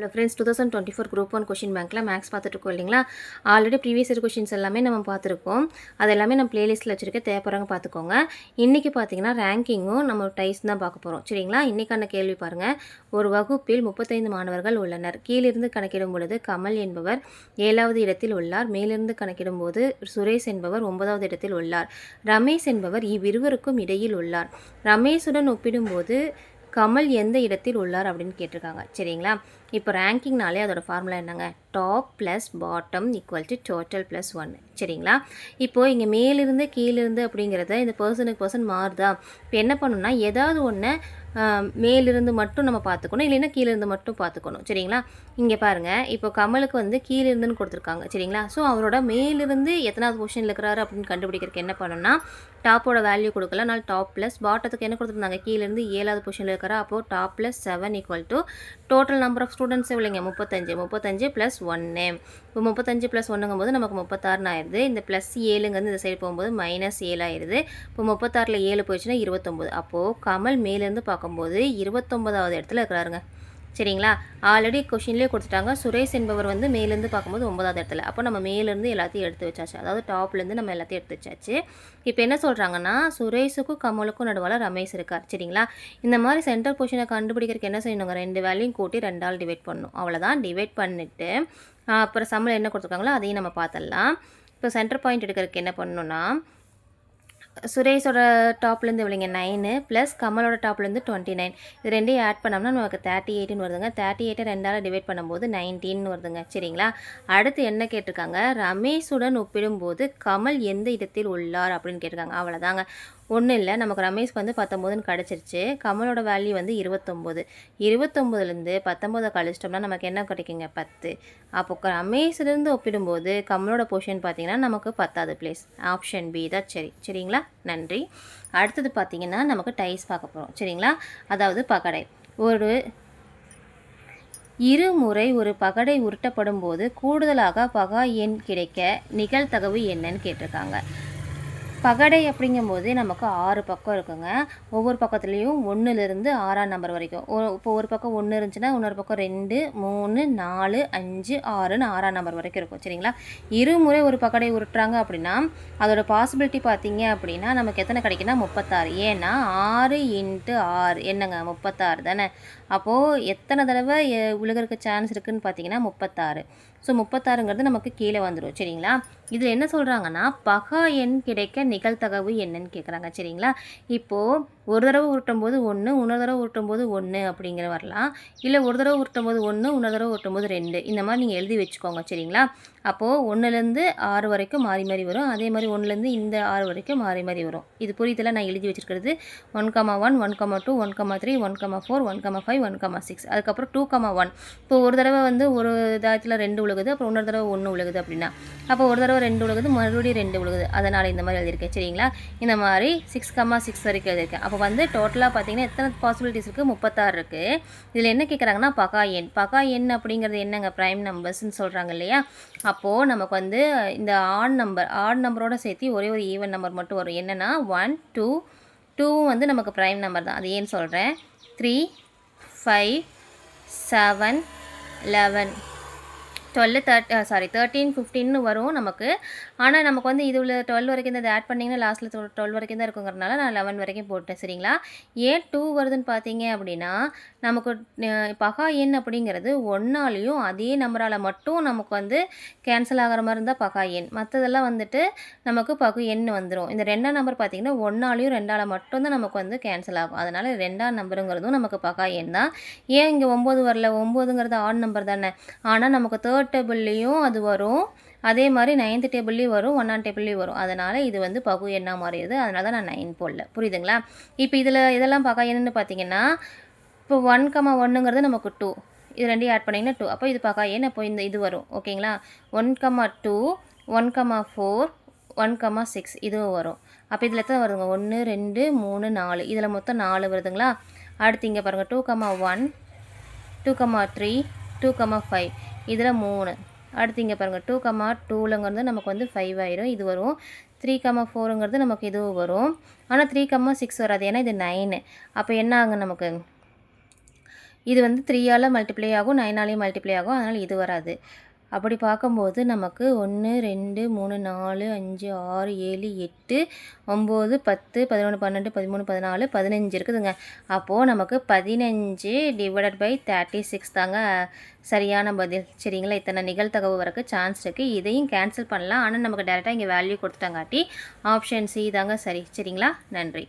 Hello friends, 2024 group 1 question பேங்க்கில் maths பார்த்துட்ருக்கோம் இல்லைங்களா? ஆல்ரெடி ப்ரீவியஸ் இயர் கொஷின்ஸ் எல்லாமே நம்ம பார்த்துருக்கோம். அது எல்லாமே நம்ம பிளேலிஸ்ட்டில் வச்சுருக்கேன், தேவைப்படுறவங்க பார்த்துக்கோங்க. இன்றைக்கி பார்த்தீங்கன்னா ரேங்கிங்கும் நம்ம டைஸ் தான் பார்க்க போகிறோம் சரிங்களா? இன்றைக்கான கேள்வி பாருங்கள். ஒரு வகுப்பில் 35 மாணவர்கள் உள்ளனர். கீழிருந்து கணக்கிடும் பொழுது கமல் என்பவர் 7வது இடத்தில் உள்ளார். மேலிருந்து கணக்கிடும் போது சுரேஷ் என்பவர் 9வது இடத்தில் உள்ளார். ரமேஷ் என்பவர் இவ்விருவருக்கும் இடையில் உள்ளார். ரமேஷுடன் ஒப்பிடும்போது கமல் எந்த இடத்தில் உள்ளார் அப்படின்னு கேட்டிருக்காங்க சரிங்களா? இப்போ ரேங்கிங்னாலே அதோட ஃபார்முலா என்னங்க? Top plus bottom equal to total plus 1 சரிங்களா? இப்போது இங்கே மேலிருந்து கீழிருந்து அப்படிங்கிறத இந்த பர்சனுக்கு பர்சன் மாறுதா? இப்போ என்ன பண்ணணும்னா ஏதாவது ஒன்று மேலிருந்து மட்டும் நம்ம பார்த்துக்கணும், இல்லைன்னா கீழிருந்து மட்டும் பார்த்துக்கணும் சரிங்களா? இங்கே பாருங்கள், இப்போ கமலுக்கு வந்து கீழிருந்துன்னு கொடுத்துருக்காங்க சரிங்களா? ஸோ அவரோட மேலிருந்து எத்தனாவது பொசிஷனில் இருக்கிறாரு அப்படின்னு கண்டுபிடிக்கிறதுக்கு என்ன பண்ணணும்னா டாப்போட வேல்யூ கொடுக்கல, அதனால் டாப் ப்ளஸ் பாட்டத்துக்கு என்ன கொடுத்துருந்தாங்க? கீழேருந்து 7வது பொசிஷனில் இருக்கிறா. அப்போது top plus 7 equal to total number of students எவ்வளோங்க? 35 ப்ளஸ் 1. இப்போ 35 ப்ளஸ் 1ங்கும் போது நமக்கு 36 ஆயிடுது. இந்த ப்ளஸ் 7ங்கிறது இந்த சைடு போகும்போது மைனஸ் 7 ஆயிடுது. இப்போ 36ல் 7 போயிடுச்சுன்னா 29. அப்போது கமல் மேலேருந்து பார்க்கும்போது 29வது இடத்துல இருக்கிறாருங்க சரிங்களா? ஆல்ரெடி கொஷின்லேயே கொடுத்துட்டாங்க. சுரேஷ் என்பவர் வந்து மேலேருந்து பார்க்கும்போது 9வது இடத்துல. அப்போ நம்ம மேலேருந்து எல்லாத்தையும் எடுத்து வச்சாச்சு, அதாவது டாப்லேருந்து நம்ம எல்லாத்தையும் எடுத்து வச்சாச்சு. இப்போ என்ன சொல்கிறாங்கன்னா சுரேஷுக்கும் கமலுக்கும் நடுவால் ரமேஷ் இருக்கார் சரிங்களா? இந்த மாதிரி சென்டர் பொசிஷனை கண்டுபிடிக்கிறதுக்கு என்ன செய்யணுங்க? 2 வேல்யூயும் கூட்டி 2ஆல் டிவைட் பண்ணணும், அவ்வளோதான். டிவைட் பண்ணிவிட்டு அப்புறம் சம்மில் என்ன கொடுத்துருக்காங்களோ அதையும் நம்ம பார்த்துடலாம். இப்போ சென்டர் பாயிண்ட் எடுக்கிறதுக்கு என்ன பண்ணணும்னா சுரேஷோட டாப்லேருந்து எவ்வளோங்க? 9 ப்ளஸ் கமலோட டாப்லேருந்து 29. இது ரெண்டையும் ஆட் பண்ணோம்னா நமக்கு 38ன்னு வருதுங்க. 38 2ஆல் டிவைட் பண்ணும்போது 19 வருதுங்க சரிங்களா? அடுத்து என்ன கேட்டிருக்காங்க? ரமேஷுடன் ஒப்பிடும்போது கமல் எந்த இடத்தில் உள்ளார் அப்படின்னு கேட்டிருக்காங்க. அவ்வளோதாங்க, ஒன்றும் இல்லை. நமக்கு ரமேஷ்க்கு வந்து 19ன்னு கிடச்சிருச்சு. கமலோட வேல்யூ வந்து 29. 29லேருந்து 19 கழிச்சிட்டோம்னா நமக்கு என்ன கிடைக்குங்க? 10. அப்போ ரமேஷ்லேருந்து ஒப்பிடும்போது கமலோட பொசிஷன் பார்த்திங்கன்னா நமக்கு 10வது பிளேஸ். ஆப்ஷன் பி தான் சரி சரிங்களா? நன்றி. அடுத்தது பார்த்திங்கன்னா நமக்கு டைஸ் பார்க்க போகிறோம் சரிங்களா? அதாவது பகடை. ஒரு இருமுறை ஒரு பகடை உருட்டப்படும் போது கூடுதலாக பகா எண் கிடைக்க நிகழ்தகவு என்னன்னு கேட்டிருக்காங்க. பகடை அப்படிங்கும்போது நமக்கு 6 பக்கம் இருக்குங்க. ஒவ்வொரு பக்கத்துலேயும் 1லேருந்து 6ஆம் நம்பர் வரைக்கும். இப்போ ஒரு பக்கம் 1 இருந்துச்சுன்னா இன்னொரு பக்கம் 2, 3, 4, 5, 6ன்னு 6ஆம் நம்பர் வரைக்கும் இருக்கும் சரிங்களா? இருமுறை ஒரு பகடை உருட்டுறாங்க அப்படின்னா அதோட பாசிபிலிட்டி பார்த்தீங்க அப்படின்னா நமக்கு எத்தனை கிடைக்குன்னா 36. ஏன்னா 6 × 6 என்னங்க? 36 தானே? அப்போது எத்தனை தடவை விழுகிறதுக்கு சான்ஸ் இருக்குதுன்னு பார்த்தீங்கன்னா 36. ஸோ 36ங்கிறது நமக்கு கீழே வந்துடும் சரிங்களா? இதில் என்ன சொல்கிறாங்கன்னா பகா எண் கிடைக்க நிகழ்தகவு என்னன்னு கேட்குறாங்க சரிங்களா? இப்போது ஒரு தடவை உருட்டும் போது 1, இன்னொரு தடவை உருட்டும் போது 1 அப்படிங்கிற வரலாம். இல்லை ஒரு தடவை உருட்டும் போது 1, இன்னொரு தடவை உருட்டும் போது 2, இந்த மாதிரி நீங்கள் எழுதி வச்சுக்கோங்க சரிங்களா? அப்போது 1லேருந்து 6 வரைக்கும் மாறி மாறி வரும். அதே மாதிரி 1லேருந்து இந்த 6 வரைக்கும் மாறி மாறி வரும். இது புரியுதில்ல? நான் எழுதி வச்சுருக்கிறது 1,1, 1,2, 1,3, 1,4, 1,5, 1,6, அதுக்கப்புறம் 2,1. இப்போ ஒரு தடவை வந்து ஒரு இதாயத்தில் 2 விழுகுது, அப்புறம் இன்னொரு தடவை 1 விழுகுது அப்படின்னா அப்போ ஒரு தடவை 2 விழுகுது, மறுபடியும் 2 விழுகுது. அதனால் இந்த மாதிரி எழுதியிருக்கேன் சரிங்களா? இந்த மாதிரி 6,6 வரைக்கும் எழுதியிருக்கேன். அப்போ வந்து டோட்டலாக பார்த்தீங்கன்னா எத்தனை பாசிபிலிட்டிஸ் இருக்குது? 36 இருக்குது. இதில் என்ன கேட்குறாங்கன்னா பகா எண். பகா எண் அப்படிங்கிறது என்னங்க? ப்ரைம் நம்பர்ஸ்ன்னு சொல்கிறாங்க இல்லையா? அப்போது நமக்கு வந்து இந்த ஆட் நம்பரோட சேர்த்து ஒரே ஒரு ஈவன் நம்பர் மட்டும் வரும். என்னென்னா 1, 2, 2 வந்து நமக்கு ப்ரைம் நம்பர் தான். அது ஏன்னு சொல்கிறேன். 3, 5, 7, 11, 13, 15ன்னு வரும் நமக்கு. ஆனால் நமக்கு வந்து இதில் 12 வரைக்கும் தான் ஆட் பண்ணிங்கன்னா லாஸ்ட்டில் 12 வரைக்கும் தான் இருக்குங்கிறதுனால நான் 11 வரைக்கும் போட்டேன் சரிங்களா? ஏன் 2 வருதுன்னு பார்த்தீங்க அப்படின்னா நமக்கு பகா எண் அப்படிங்கிறது 1ஆலையும் அதே நம்பரால் மட்டும் நமக்கு வந்து கேன்சல் ஆகிற மாதிரி இருந்தால் பகா எண். மற்றதெல்லாம் வந்துட்டு நமக்கு பகு எண் வந்துடும். இந்த 2ஆம் நம்பர் பார்த்திங்கன்னா 1ஆலையும் 2ஆல் மட்டும்தான் நமக்கு வந்து கேன்சல் ஆகும். அதனால் 2ஆம் நம்பருங்கிறதும் நமக்கு பகா எண் தான். ஏன் இங்கே 9 வரல? 9ங்கிறது ஆட் நம்பர் தானே. ஆனால் நமக்கு 3rd டேபிள்லேயும் அது வரும், அதே மாதிரி 9th டேபிள்லேயும் வரும், 1ஆம் டேபிள்லேயும் வரும். அதனால் இது வந்து பகு எண்ணாக மாறிடுது. அதனால தான் நான் 9 போடல. புரியுதுங்களா? இப்போ இதெல்லாம் பகா எண்ணுன்னு பார்த்தீங்கன்னா இப்போ 1,1ங்கிறது நமக்கு 2, இது ரெண்டையும் ஆட் பண்ணிங்கன்னா 2. அப்போ இது பகா எண். அப்போ இது வரும் ஓகேங்களா? 1,2, 1,4, 1,6 இதுவும் வரும். அப்போ இதில் எத்தனை வருதுங்க? 1, 2, 3, 4. இதில் மொத்தம் 4 வருதுங்களா? அடுத்து இங்கே பாருங்கள் 2,1, 2,3, 2,5 இதில் 3. அடுத்து இங்கே பாருங்கள் 2,2ங்கிறது நமக்கு வந்து 5 ஆயிரும். இது வரும். 3,4ங்கிறது நமக்கு இதுவும் வரும். ஆனால் 3,6 வராது, ஏன்னா இது 9. அப்போ என்ன ஆகும் நமக்கு? இது வந்து 3ஆல் மல்டிப்ளை ஆகும், 9ஆலையும் மல்டிப்ளை ஆகும். அதனால் இது வராது. அப்படி பார்க்கும்போது நமக்கு 1, 2, 3, 4, 5, 6, 7, 8, 9, 10, 11, 12, 13, 14, 15 இருக்குதுங்க. அப்போது நமக்கு 15 டிவைடட் பை 36 தாங்க சரியான பதில். சரிங்களா? இத்தனை நிகழ்தகவு வரக்கு சான்ஸ் இருக்குது. இதையும் கேன்சல் பண்ணலாம். ஆனால் நமக்கு டேரெக்டாக இங்கே வேல்யூ கொடுத்துட்டாங்காட்டி ஆப்ஷன் சி தாங்க சரி. சரிங்களா? நன்றி.